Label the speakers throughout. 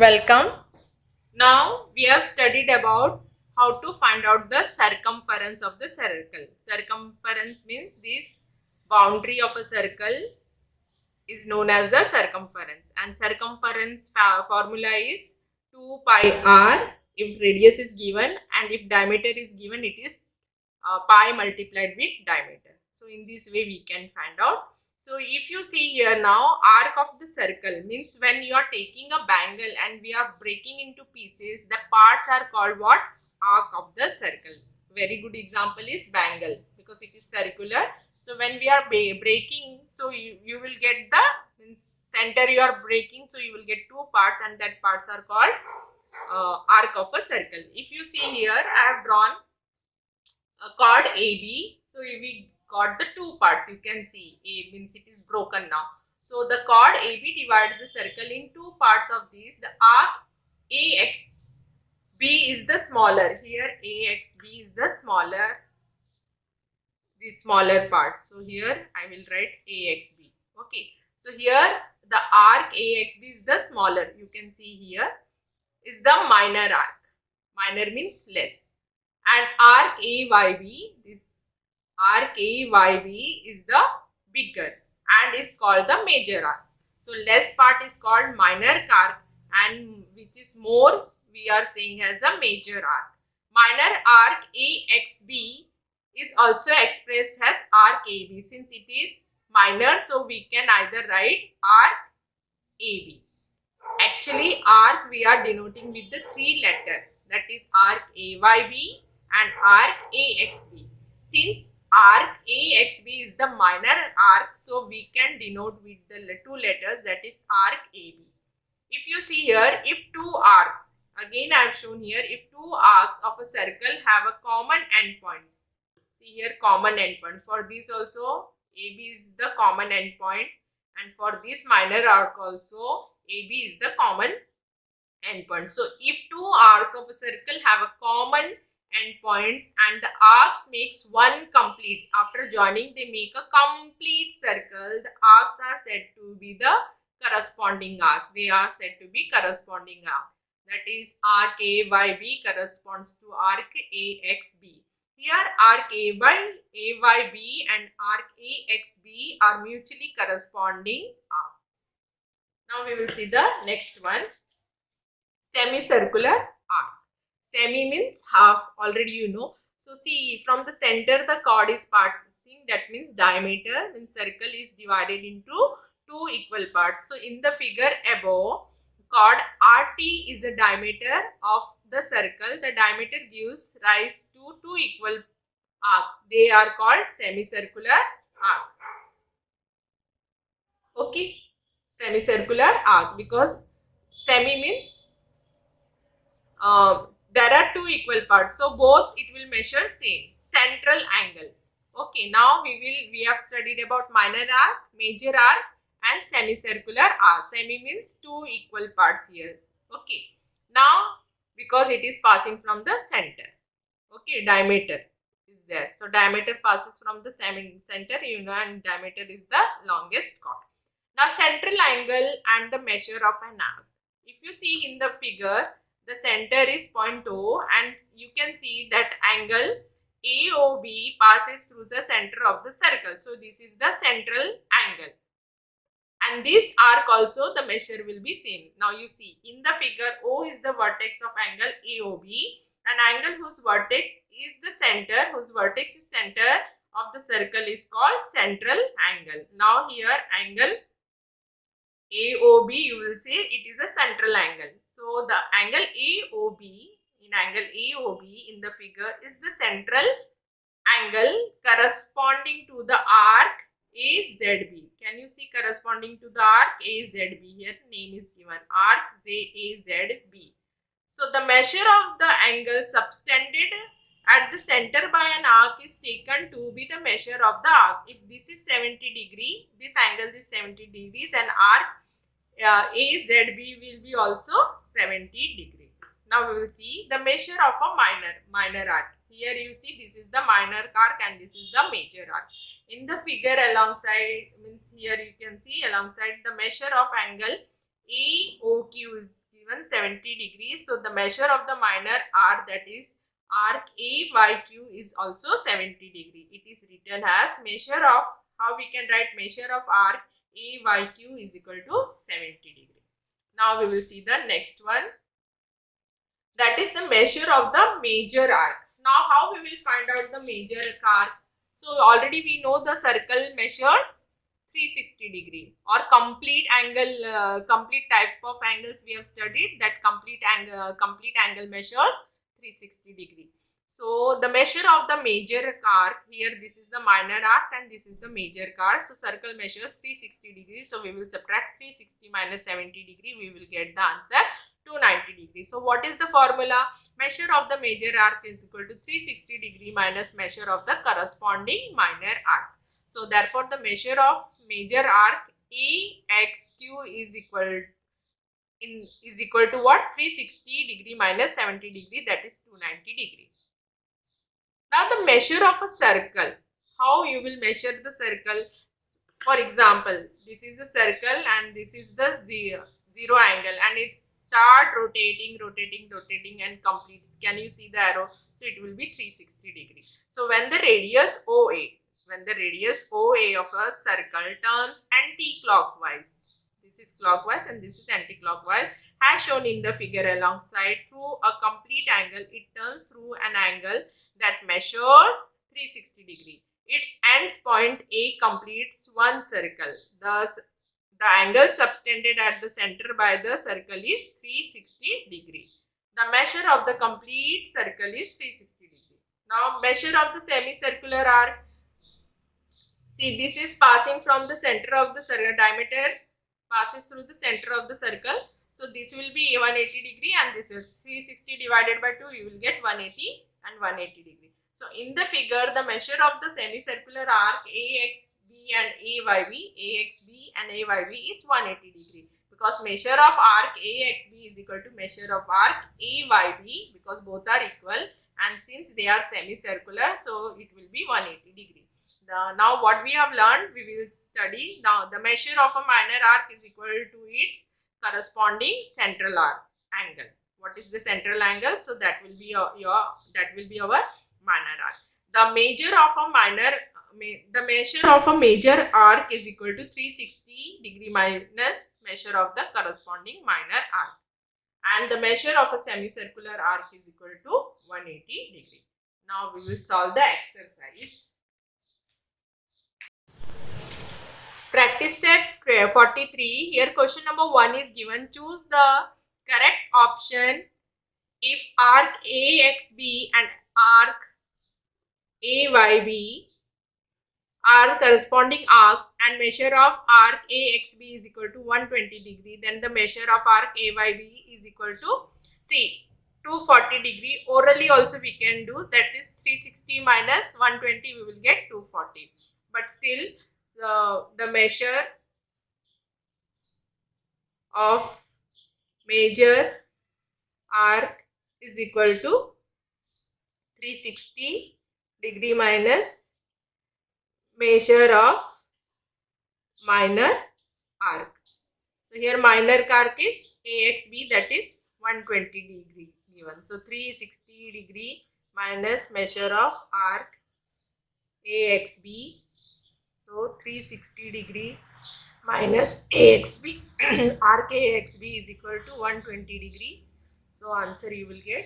Speaker 1: Welcome. Now we have studied about how to find out the circumference of the circle. Circumference means this boundary of a circle is known as the circumference, and circumference formula is 2 pi r if radius is given, and if diameter is given it is pi multiplied with diameter. So in this way we can find out. So if you see here now, arc of the circle means when you are taking a bangle and we are breaking into pieces, the parts are called what? Arc of the circle. Very good example is bangle because it is circular. So when we are breaking, so you will get the center you are breaking, so you will get two parts, and that parts are called arc of a circle. If you see here, I have drawn a chord AB. So we got the two parts. You can see A means it is broken now. So the chord AB divides the circle in two parts of these. The arc AXB is the smaller. Here AXB is the smaller part. So here I will write AXB. Okay. So here the arc AXB is the smaller. You can see here is the minor arc. Minor means less. And arc AYB, this arc AYB is the bigger and is called the major arc. So less part is called minor arc, and which is more we are saying as a major arc. Minor arc AXB is also expressed as arc AB. Since it is minor, so we can either write arc AB. Actually, arc we are denoting with the three letters, that is arc AYB and arc AXB. Since arc AXB is the minor arc, so we can denote with the two letters, that is arc AB. If you see here, if two arcs, again I have shown here, if two arcs of a circle have a common endpoints. See here, common endpoint. For this also, AB is the common endpoint, and for this minor arc also, AB is the common endpoint. So if two arcs of a circle have a common endpoints and the arcs makes one complete, after joining they make a complete circle, the arcs are said to be the corresponding arcs. They are said to be corresponding arc. That is arc AYB corresponds to arc AXB. Here arc AYB and arc AXB are mutually corresponding arcs. Now we will see the next one, semicircular arc. Semi means half, already you know. So see, from the center the chord is passing, that means diameter, means circle is divided into two equal parts. So in the figure above, chord RT is the diameter of the circle. The diameter gives rise to two equal arcs. They are called semicircular arc. Okay, semicircular arc, because semi means there are two equal parts, so both it will measure same central angle. Okay, now we have studied about minor arc, major arc and semicircular arc. Semi means two equal parts here. Okay, now because it is passing from the center, okay, diameter is there, so diameter passes from the center, you know, and diameter is the longest chord. Now central angle and the measure of an arc. If you see in the figure, the center is point O, and you can see that angle AOB passes through the center of the circle. So this is the central angle, and this arc also the measure will be same. Now you see in the figure, O is the vertex of angle AOB, an angle whose vertex is the center, whose vertex is center of the circle is called central angle. Now here angle AOB, you will say it is a central angle. So the angle AOB, in angle AOB in the figure is the central angle corresponding to the arc AZB. Can you see corresponding to the arc AZB? Here name is given, arc AZB. So the measure of the angle subtended at the center by an arc is taken to be the measure of the arc. If this is 70 degree, this angle is 70 degree, then arc AZB will be also 70 degree. Now we will see the measure of a minor arc. Here you see this is the minor arc and this is the major arc. In the figure alongside, means here you can see alongside the measure of angle AOQ is given given 70 degrees. So the measure of the minor arc, that is arc AYQ, is also 70 degree. It is written as measure of, how we can write measure of arc AYQ is equal to 70 degree. Now we will see the next one. That is the measure of the major arc. Now how we will find out the major arc? So already we know the circle measures 360 degree, or complete angle, complete type of angles we have studied, that complete angle measures 360 degree. So the measure of the major arc, here this is the minor arc and this is the major arc. So circle measures 360 degree. So we will subtract 360 minus 70 degree. We will get the answer 290 degree. So what is the formula? Measure of the major arc is equal to 360 degree minus measure of the corresponding minor arc. So therefore the measure of major arc AXQ is equal to what? 360 degree minus 70 degree, that is 290 degree. Now the measure of a circle. How you will measure the circle? For example, this is a circle and this is the zero angle, and it start rotating and completes. Can you see the arrow? So it will be 360 degree. So when the radius OA of a circle turns anti-clockwise, this is clockwise and this is anti-clockwise, as shown in the figure alongside, through a complete angle, it turns through an angle that measures 360 degree. Its ends point A completes one circle. The angle subtended at the center by the circle is 360 degree. The measure of the complete circle is 360 degree. Now measure of the semicircular arc. See, this is passing from the center of the circle, diameter passes through the center of the circle. So this will be 180 degree and this is 360 divided by 2, you will get 180 and 180 degree. So in the figure, the measure of the semicircular arc AXB and AYB is 180 degree, because measure of arc AXB is equal to measure of arc AYB, because both are equal, and since they are semicircular, so it will be 180 degree. Now what we have learned, we will study. Now the measure of a minor arc is equal to its corresponding central arc angle. What is the central angle? So that will be our minor arc. The measure of a major arc is equal to 360 degree minus measure of the corresponding minor arc, and the measure of a semicircular arc is equal to 180 degree. Now we will solve the exercise. Practice set 43. Here question number 1 is given. Choose the correct option if arc AXB and arc AYB are corresponding arcs and measure of arc AXB is equal to 120 degree. Then the measure of arc AYB is equal to, see, 240 degree. Orally also we can do, that is 360 minus 120, we will get 240. But still the measure of major arc is equal to 360 degree minus measure of minor arc. So here minor arc is AXB, that is 120 degree given. So 360 degree minus measure of arc AXB. So 360 degree minus AXB, arc AXB is equal to 120 degree. So answer you will get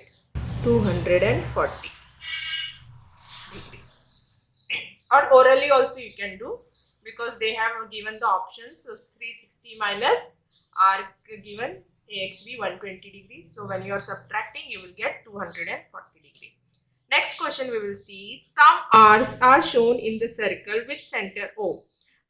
Speaker 1: 240 degree. Or orally also you can do, because they have given the options. So 360 minus arc given AXB 120 degrees. So when you are subtracting, you will get 240 degree. Next question we will see. Some arcs are shown in the circle with center O.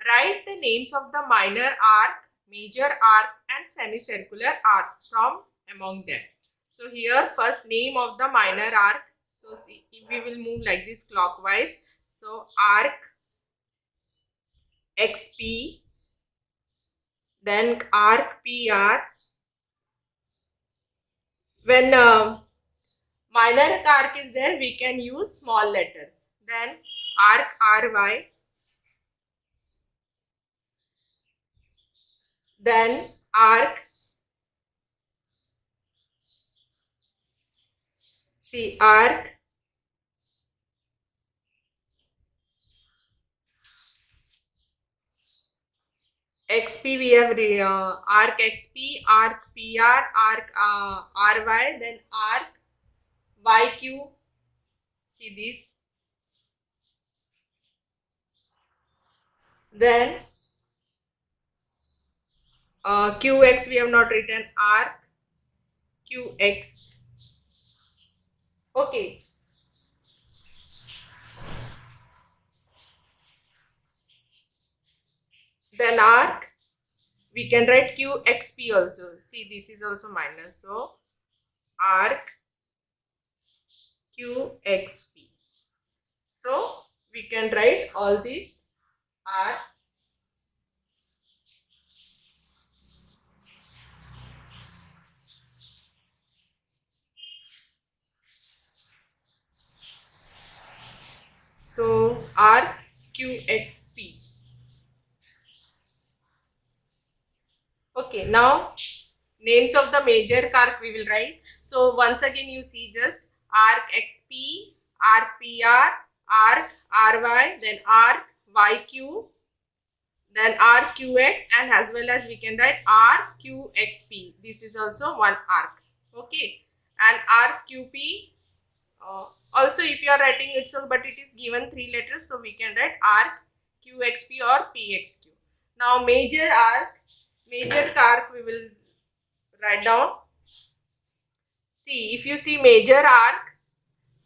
Speaker 1: Write the names of the minor arc, major arc and semicircular arcs from among them. So here first name of the minor arc. So see, we will move like this clockwise. So arc XP, then arc PR. When minor arc is there, we can use small letters. Then arc RY, then arc See arc XP, we have arc XP, arc PR, arc RY, then arc YQ. See this. Then QX we have not written, arc QX. Okay. Then arc, we can write QXP also. See, this is also minus. So arc QXP. So we can write all these arc. So arc QXP. Okay, now names of the major arc we will write. So once again you see just arc XP, arc PR, arc RY, then arc YQ, then arc QX, and as well as we can write arc QXP. This is also one arc. Okay, and arc QP. Also if you are writing it, so but it is given 3 letters, so we can write arc QXP or PXQ. Now major arc we will write down. See, if you see major arc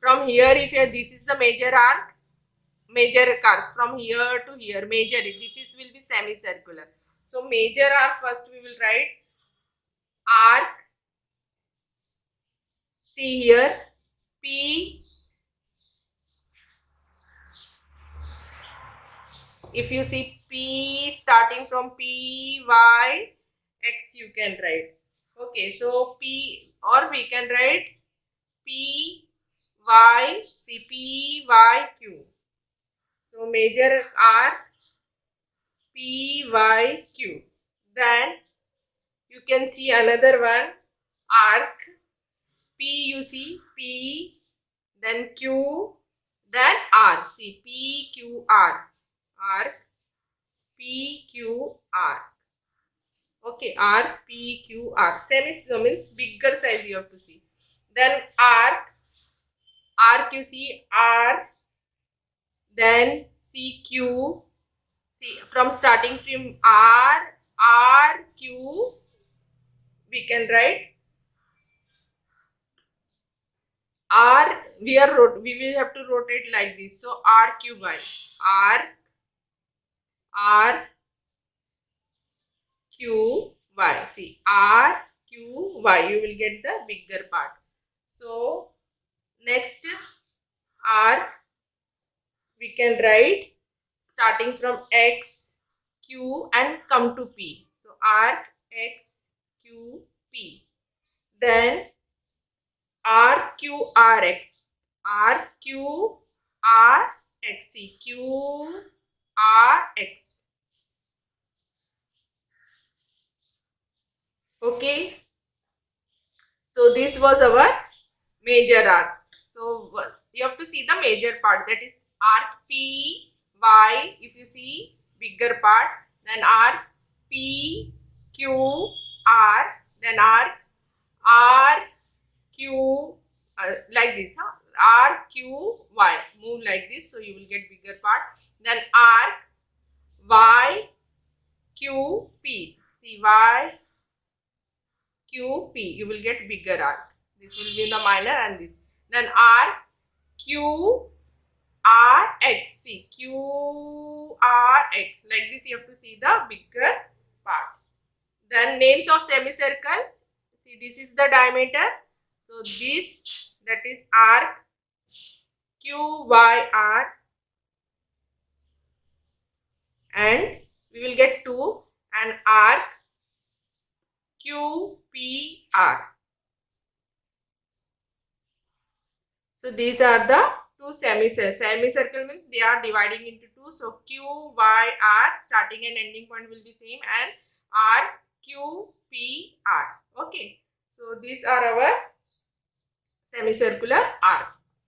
Speaker 1: from here, if here this is the major arc from here to here, major, this is will be semicircular. So major arc first we will write arc. See here P. If you see P starting from P, Y, X you can write. Okay, so P, or we can write P, Y, see P, Y, Q. So major arc P, Y, Q. Then you can see another one arc P, you see P, then Q, then R. See P, Q, R. Arc P, Q, R. Okay, arc P, Q, R. Semicircle means bigger size you have to see. Then arc you see R, then C, Q. See, from starting from R, Q, we can write R. We will have to rotate like this. So R, Q, Y. R, Q, Y. See, R, Q, Y. You will get the bigger part. So, next arc we can write starting from X, Q and come to P. So, arc X, Q, P. Then R, Q, R, X. R, Q, R, X. See, Q, R, X. Okay. So this was our major arcs. So you have to see the major part, that is arc P, Y. If you see bigger part, then arc P, Q, R, then arc R, Q, like this, R, Q, Y. Move like this, so you will get bigger part. Then arc Y, Q, P. See, Y, Q, P. You will get bigger arc. This will be the minor and this. Then arc Q, R, X. See, Q, R, X. Like this, you have to see the bigger part. Then names of semicircle. See, this is the diameter. So this, that is arc Q, Y, R. And we will get 2, and arc Q, P, R. So these are the two semicircles. Semicircle means they are dividing into 2. So Q, Y, R, starting and ending point will be same, and R, Q, P, R. Okay. So these are our semicircular arcs.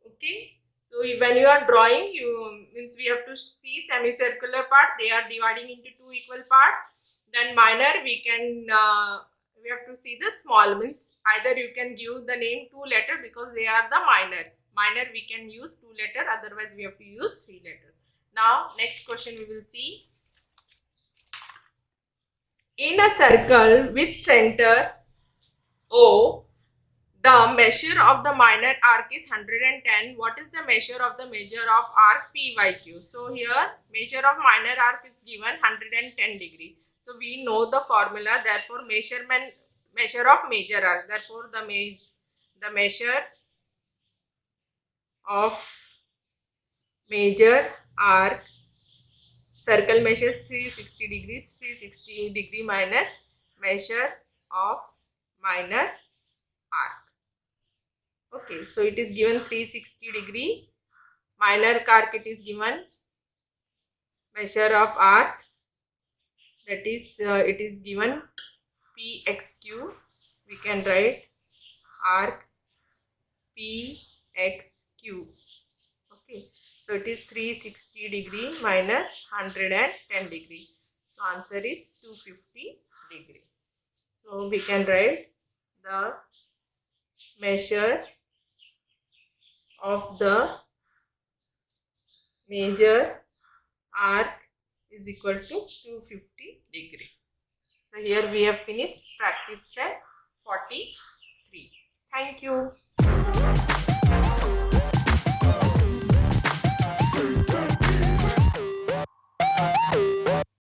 Speaker 1: Okay. So when you are drawing, we have to see semicircular part. They are dividing into two equal parts. Then minor, we have to see the small, means either you can give the name 2 letter because they are the minor. Minor we can use 2 letter, otherwise we have to use 3 letter. Now next question we will see. In a circle with center O, the measure of the minor arc is 110. What is the measure of the measure of arc PYQ? So here measure of minor arc is given 110 degree. So we know the formula. Therefore measure of major arc. Therefore the measure of major arc, circle measures 360 degrees. 360 degree minus measure of minor arc. Okay, so it is given 360 degree. Minor arc, it is given measure of arc, that is it is given PXQ. We can write arc PXQ. Okay, so it is 360 degree minus 110 degree. So answer is 250 degree. So we can write the measure of the major arc is equal to 250 degree. So here we have finished practice set 43. Thank you.